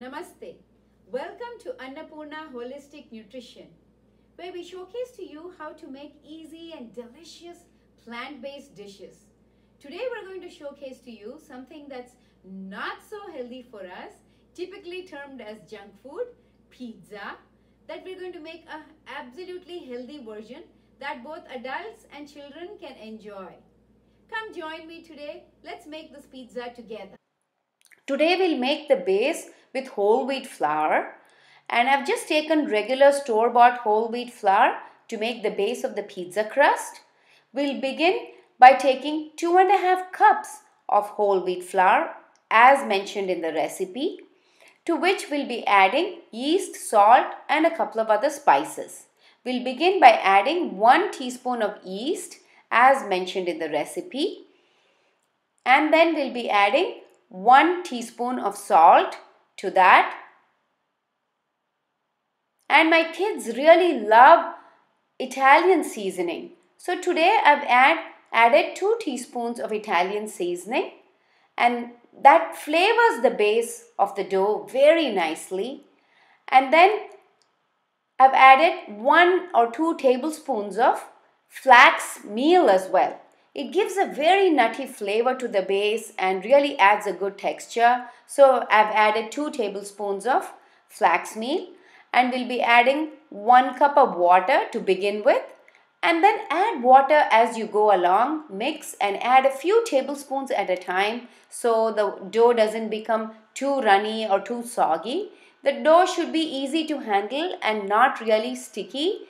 Namaste. Welcome to Annapurna Holistic Nutrition, where we showcase to you how to make easy and delicious plant-based dishes. Today we're going to showcase to you something that's not so healthy for us, typically termed as junk food, pizza, that we're going to make an absolutely healthy version that both adults and children can enjoy. Come join me today. Let's make this pizza together. Today we'll make the base with whole wheat flour, and I've just taken regular store-bought whole wheat flour to make the base of the pizza crust. We'll begin by taking 2.5 cups of whole wheat flour as mentioned in the recipe, to which we'll be adding yeast, salt and a couple of other spices. We'll begin by adding 1 teaspoon of yeast as mentioned in the recipe, and then we'll be adding 1 teaspoon of salt to that. And my kids really love Italian seasoning. So today I've added 2 teaspoons of Italian seasoning, and that flavors the base of the dough very nicely. And then I've added 1 or 2 tablespoons of flax meal as well. It gives a very nutty flavor to the base and really adds a good texture. So I've added 2 tablespoons of flax meal, and we'll be adding 1 cup of water to begin with, and then add water as you go along. Mix and add a few tablespoons at a time so the dough doesn't become too runny or too soggy. The dough should be easy to handle and not really sticking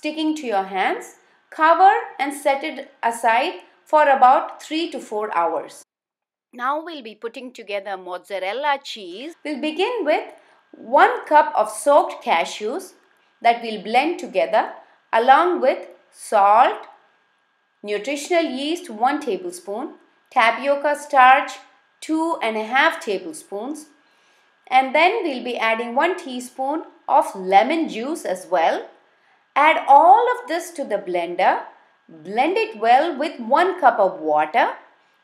to your hands. Cover and set it aside for about 3 to 4 hours. Now we'll be putting together mozzarella cheese. We'll begin with 1 cup of soaked cashews that we'll blend together along with salt, nutritional yeast 1 tablespoon, tapioca starch 2.5 tablespoons, and then we'll be adding 1 teaspoon of lemon juice as well. Add all of this to the blender. Blend it well with 1 cup of water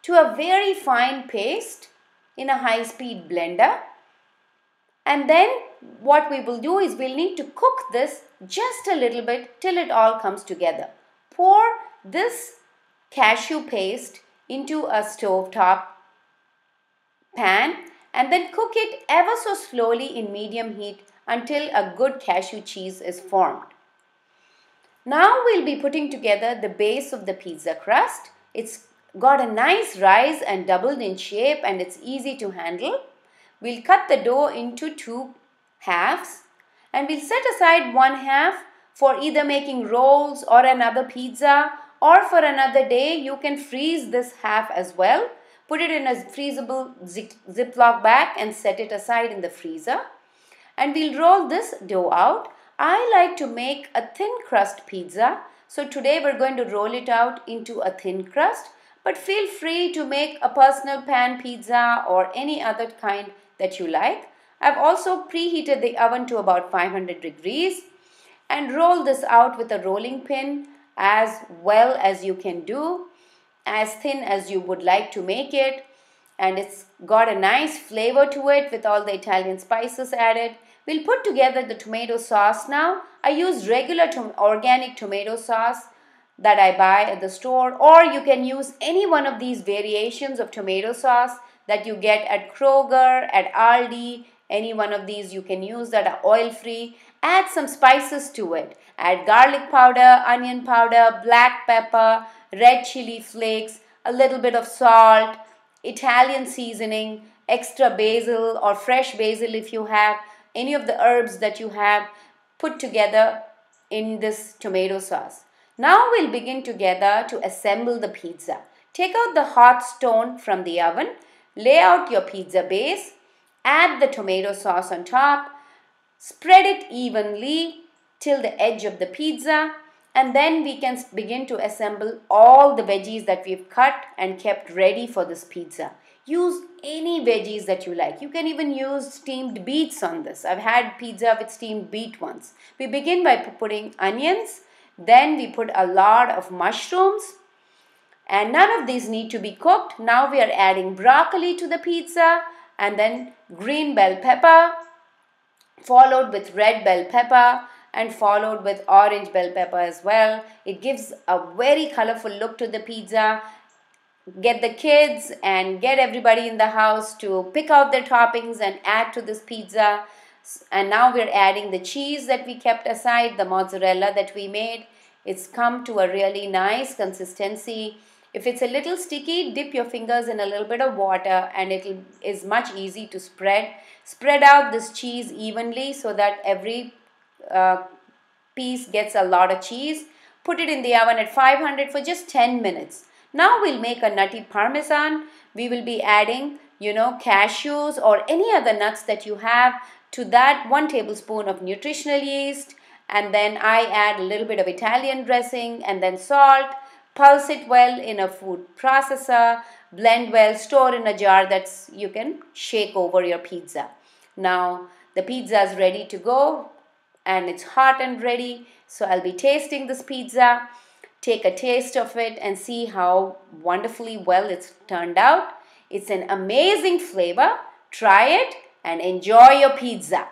to a very fine paste in a high-speed blender. And then what we will do is we'll need to cook this just a little bit till it all comes together. Pour this cashew paste into a stovetop pan and then cook it ever so slowly in medium heat until a good cashew cheese is formed. Now we'll be putting together the base of the pizza crust. It's got a nice rise and doubled in shape, and it's easy to handle. We'll cut the dough into 2 halves, and we'll set aside 1 half for either making rolls or another pizza, or for another day you can freeze this half as well. Put it in a freezable Ziploc bag and set it aside in the freezer. And we'll roll this dough out. I like to make a thin crust pizza, so today we're going to roll it out into a thin crust, but feel free to make a personal pan pizza or any other kind that you like. I've also preheated the oven to about 500 degrees and roll this out with a rolling pin as well as you can do, as thin as you would like to make it, and it's got a nice flavor to it with all the Italian spices added. We'll put together the tomato sauce now. I use regular organic tomato sauce that I buy at the store, or you can use any one of these variations of tomato sauce that you get at Kroger, at Aldi. Any one of these you can use that are oil-free. Add some spices to it. Add garlic powder, onion powder, black pepper, red chili flakes, a little bit of salt, Italian seasoning, extra basil or fresh basil if you have, any of the herbs that you have put together in this tomato sauce. Now we'll begin together to assemble the pizza. Take out the hot stone from the oven, lay out your pizza base, add the tomato sauce on top, spread it evenly till the edge of the pizza, and then we can begin to assemble all the veggies that we've cut and kept ready for this pizza. Use any veggies that you like. You can even use steamed beets on this. I've had pizza with steamed beet once. We begin by putting onions, then we put a lot of mushrooms, and none of these need to be cooked. Now we are adding broccoli to the pizza, and then green bell pepper, followed with red bell pepper, and followed with orange bell pepper as well. It gives a very colorful look to the pizza. Get the kids and get everybody in the house to pick out their toppings and add to this pizza. And now we're adding the cheese that we kept aside, the mozzarella that we made. It's come to a really nice consistency. If it's a little sticky, dip your fingers in a little bit of water and it is much easy to spread. Spread out this cheese evenly so that every piece gets a lot of cheese. Put it in the oven at 500 for just 10 minutes. Now we'll make a nutty parmesan. We will be adding, cashews or any other nuts that you have. To that, 1 tablespoon of nutritional yeast. And then I add a little bit of Italian dressing and then salt. Pulse it well in a food processor. Blend well, store in a jar that you can shake over your pizza. Now the pizza is ready to go and it's hot and ready. So I'll be tasting this pizza. Take a taste of it and see how wonderfully well it's turned out. It's an amazing flavor. Try it and enjoy your pizza.